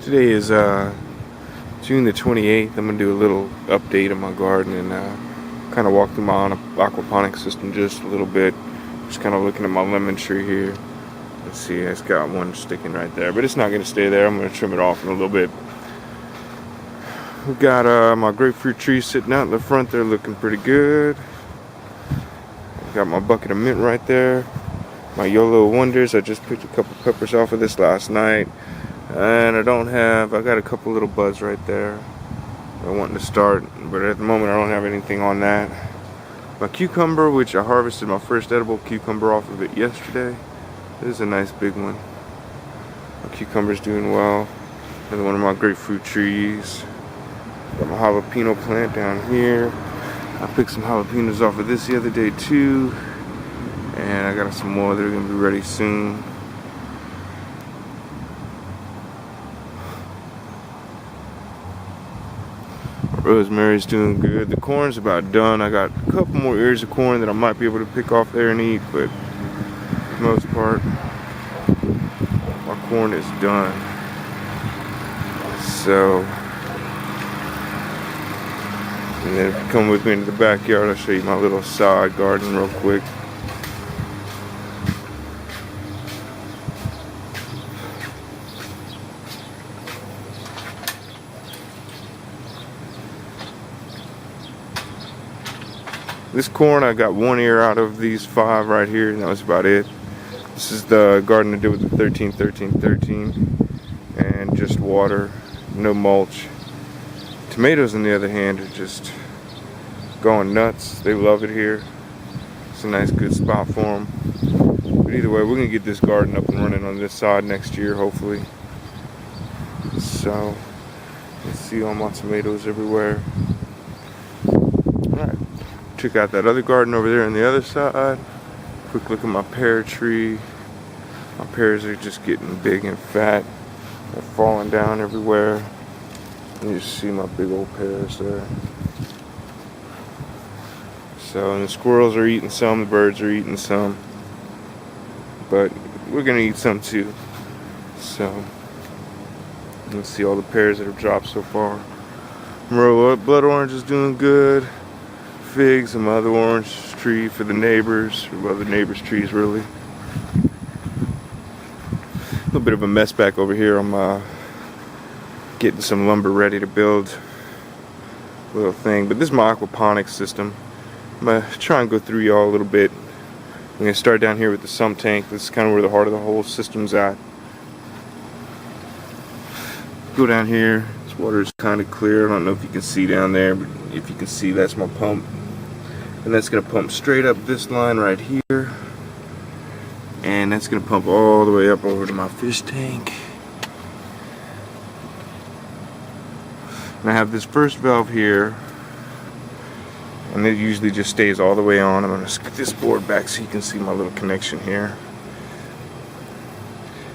Today is June the 28th. I'm going to do a little update of my garden and kind of walk through my aquaponics system just a little bit. Just kind of looking at my lemon tree here. Let's see, it's got one sticking right there, but it's not going to stay there. I'm going to trim it off in a little bit. We've got my grapefruit tree sitting out in the front there looking pretty good. Got my bucket of mint right there. My YOLO Wonders, I just picked a couple peppers off of this last night. And I got a couple little buds right there I'm wanting to start, but at the moment I don't have anything on that. My cucumber, which I harvested my first edible cucumber off of it yesterday. This is a nice big one. My cucumber's doing well. Another one of my grapefruit trees. Got my jalapeno plant down here. I picked some jalapenos off of this the other day too. And I got some more that are going to be ready soon. Rosemary's doing good. The corn's about done. I got a couple more ears of corn that I might be able to pick off there and eat, but for the most part, my corn is done. So, and then if you come with me into the backyard, I'll show you my little side garden real quick. This corn, I got one ear out of these 5 right here, and that was about it. This is the garden I did with the 13-13-13, and just water, no mulch. Tomatoes, on the other hand, are just going nuts. They love it here. It's a nice, good spot for them. But either way, we're gonna get this garden up and running on this side next year, hopefully. So, let's see all my tomatoes everywhere. Alright. Check out that other garden over there on the other side. Quick look at my pear tree. My pears are just getting big and fat. They're falling down everywhere. You just see my big old pears there. So, and the squirrels are eating some, the birds are eating some. But we're gonna eat some too. So, let's see all the pears that have dropped so far. My blood orange is doing good. Figs and my other orange tree for the neighbors, or other neighbors' trees really. A little bit of a mess back over here. I'm getting some lumber ready to build a little thing, but this is my aquaponics system. I'm gonna try and go through y'all a little bit. I'm gonna start down here with the sump tank. This is kind of where the heart of the whole system's at. Go down here. This water is kind of clear. I don't know if you can see down there, but if you can see, that's my pump. And that's going to pump straight up this line right here. And that's going to pump all the way up over to my fish tank. And I have this first valve here. And it usually just stays all the way on. I'm going to scoot this board back so you can see my little connection here.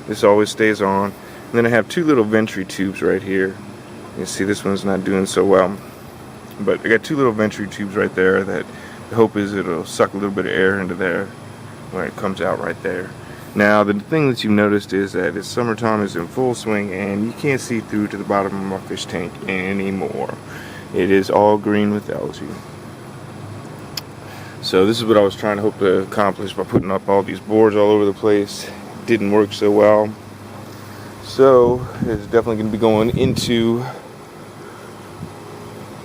This always stays on. And then I have 2 little ventry tubes right here. You can see this one's not doing so well. But I got 2 little ventry tubes right there that the hope is it'll suck a little bit of air into there when it comes out right there. Now the thing that you've noticed is that it's summertime is in full swing and you can't see through to the bottom of my fish tank anymore. It is all green with algae. So this is what I was trying to hope to accomplish by putting up all these boards all over the place. It didn't work so well. So it's definitely going to be going into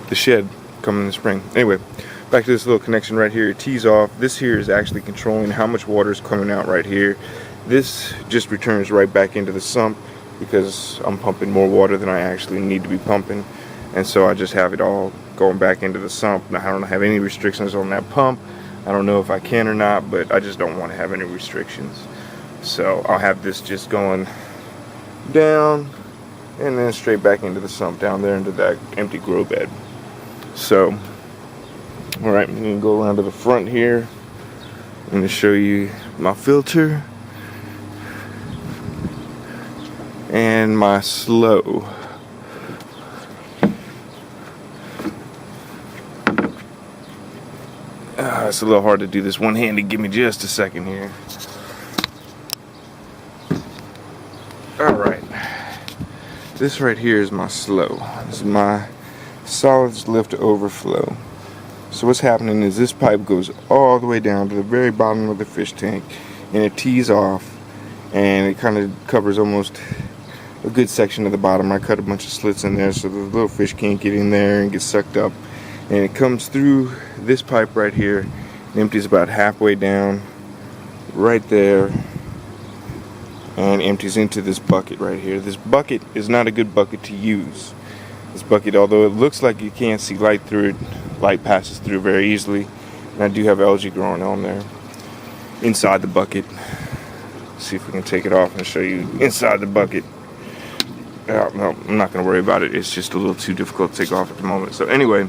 the shed coming in the spring. Anyway, back to this little connection right here. It tees off. This here is actually controlling how much water is coming out right here. This just returns right back into the sump because I'm pumping more water than I actually need to be pumping, and so I just have it all going back into the sump. Now I don't have any restrictions on that pump. I don't know if I can or not, but I just don't want to have any restrictions. So I'll have this just going down and then straight back into the sump down there into that empty grow bed. So, alright, I'm going to go around to the front here. I'm going to show you my filter and my slow. It's a little hard to do this one-handed. Give me just a second here. Alright. this right here is my slow. This is my solids lift overflow. So what's happening is this pipe goes all the way down to the very bottom of the fish tank, and it tees off, and it kind of covers almost a good section of the bottom. I cut a bunch of slits in there so the little fish can't get in there and get sucked up, and it comes through this pipe right here and empties about halfway down right there and empties into this bucket right here. This bucket is not a good bucket to use. This bucket, although it looks like you can't see light through it, light passes through very easily, and I do have algae growing on there inside the bucket. Let's see if we can take it off and show you inside the bucket. No, I'm not going to worry about it. It's just a little too difficult to take off at the moment. So anyway,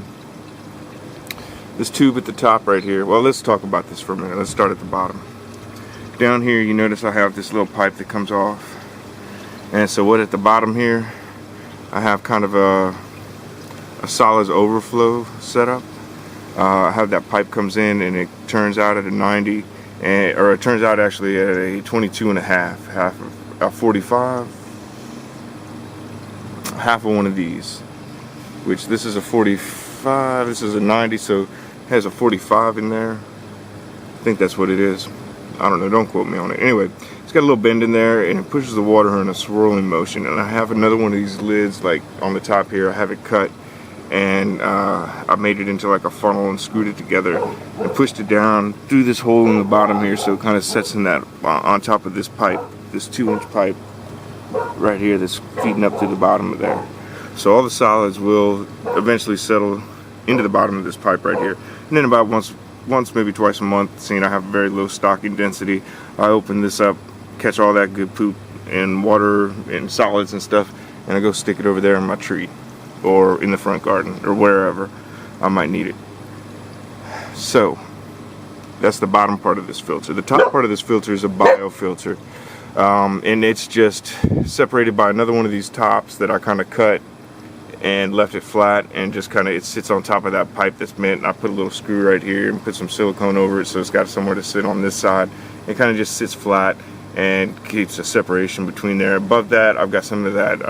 this tube at the top right here, well, let's talk about this for a minute. Let's start at the bottom. Down here, you notice I have this little pipe that comes off, and so what at the bottom here, I have kind of a solids overflow setup. I have that pipe comes in and it turns out at a 90, or it turns out actually at a 22.5, half of a 45, half of one of these, which this is a 45, this is a 90, so it has a 45 in there. I think that's what it is. I don't know, don't quote me on it. Anyway, it's got a little bend in there and it pushes the water in a swirling motion, and I have another one of these lids like on the top here. I have it cut, and I made it into like a funnel and screwed it together and pushed it down through this hole in the bottom here, so it kind of sets in that on top of this pipe, this 2-inch pipe right here that's feeding up to the bottom of there. So all the solids will eventually settle into the bottom of this pipe right here, and then about once maybe twice a month, seeing I have very low stocking density, I open this up, catch all that good poop and water and solids and stuff, and I go stick it over there in my tree or in the front garden or wherever I might need it. So that's the bottom part of this filter. The top part of this filter is a biofilter, and it's just separated by another one of these tops that I kind of cut and left it flat, and just kind of it sits on top of that pipe that's bent, and I put a little screw right here and put some silicone over it so it's got somewhere to sit on this side. It kind of just sits flat and keeps a separation between there. Above that, I've got some of that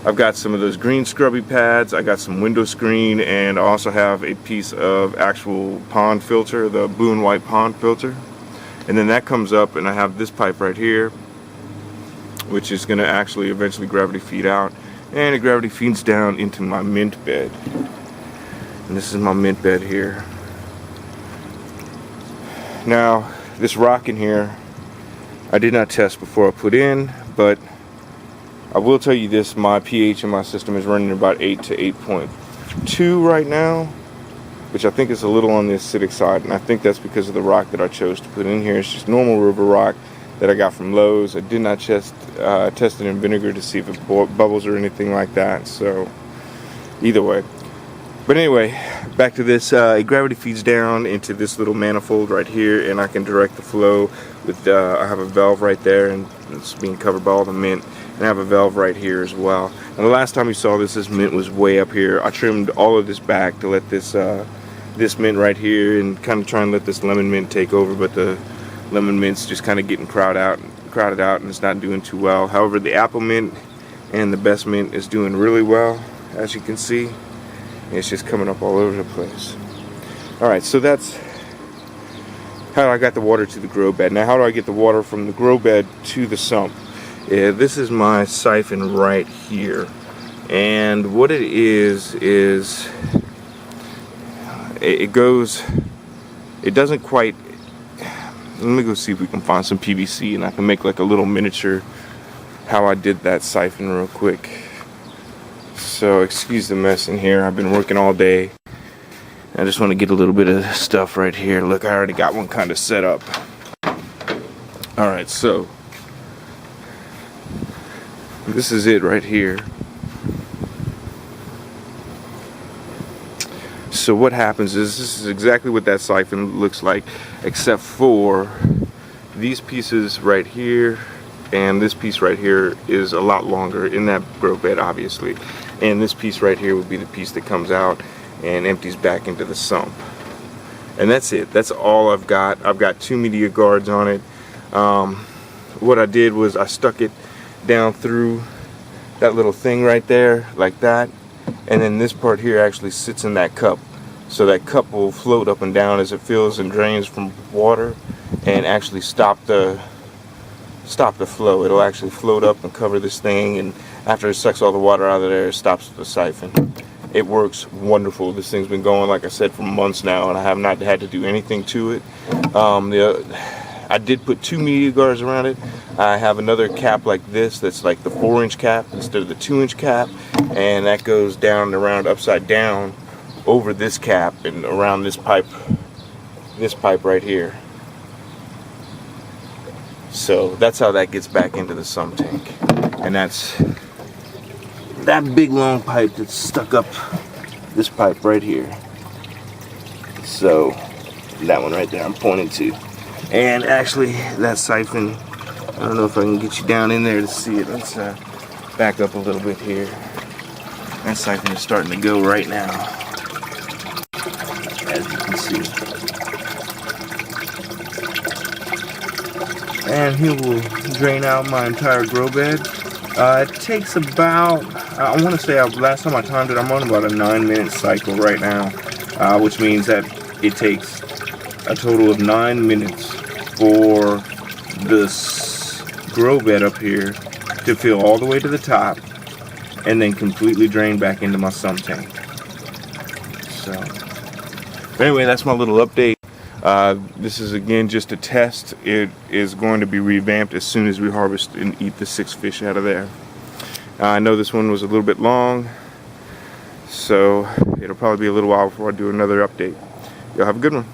I've got some of those green scrubby pads, I got some window screen, and I also have a piece of actual pond filter, the blue and white pond filter. And then that comes up, and I have this pipe right here, which is going to actually eventually gravity feed out, and it gravity feeds down into my mint bed. And this is my mint bed here. Now, this rock in here, I did not test before I put in, but I will tell you this, my pH in my system is running about 8 to 8.2 right now, which I think is a little on the acidic side, and I think that's because of the rock that I chose to put in here. It's just normal river rock that I got from Lowe's. I did not test it in vinegar to see if it bubbles or anything like that, so either way. But anyway, back to this, it gravity feeds down into this little manifold right here, and I can direct the flow with, I have a valve right there, and it's being covered by all the mint, and I have a valve right here as well. And the last time you saw this mint was way up here. I trimmed all of this back to let this mint right here, and kind of try and let this lemon mint take over, but the lemon mint's just kind of getting crowded out, and it's not doing too well. However, the apple mint and the best mint is doing really well, as you can see. It's just coming up all over the place. Alright, so that's how I got the water to the grow bed. Now, how do I get the water from the grow bed to the sump? This is my siphon right here, and what it is it doesn't quite, let me go see if we can find some PVC and I can make like a little miniature how I did that siphon real quick. So excuse the mess in here, I've been working all day. I just want to get a little bit of stuff right here. Look, I already got one kind of set up. Alright, so this is it right here. So what happens is, this is exactly what that siphon looks like, except for these pieces right here, and this piece right here is a lot longer in that grow bed, obviously. And this piece right here would be the piece that comes out and empties back into the sump. And that's it. That's all I've got. I've got 2 media guards on it. What I did was I stuck it down through that little thing right there, like that, and then this part here actually sits in that cup. So that cup will float up and down as it fills and drains from water, and actually stop the flow. It'll actually float up and cover this thing, and after it sucks all the water out of there, it stops the siphon. It works wonderful. This thing's been going, like I said, for months now, and I have not had to do anything to it. I did put 2 media guards around it. I have another cap like this that's like the 4-inch cap instead of the 2-inch cap, and that goes down and around upside down over this cap and around this pipe right here. So that's how that gets back into the sump tank, and that's that big long pipe that's stuck up this pipe right here. So that one right there I'm pointing to, and actually that siphon, I don't know if I can get you down in there to see it. Let's back up a little bit here. That siphon is starting to go right now, as you can see. And he will drain out my entire grow bed. It takes about, I want to say last time I timed it, I'm on about a 9-minute cycle right now, which means that it takes a total of 9 minutes for this grow bed up here to fill all the way to the top and then completely drain back into my sump tank. So anyway, that's my little update. This is again just a test. It is going to be revamped as soon as we harvest and eat the 6 fish out of there. I know this one was a little bit long, so it'll probably be a little while before I do another update. Y'all have a good one.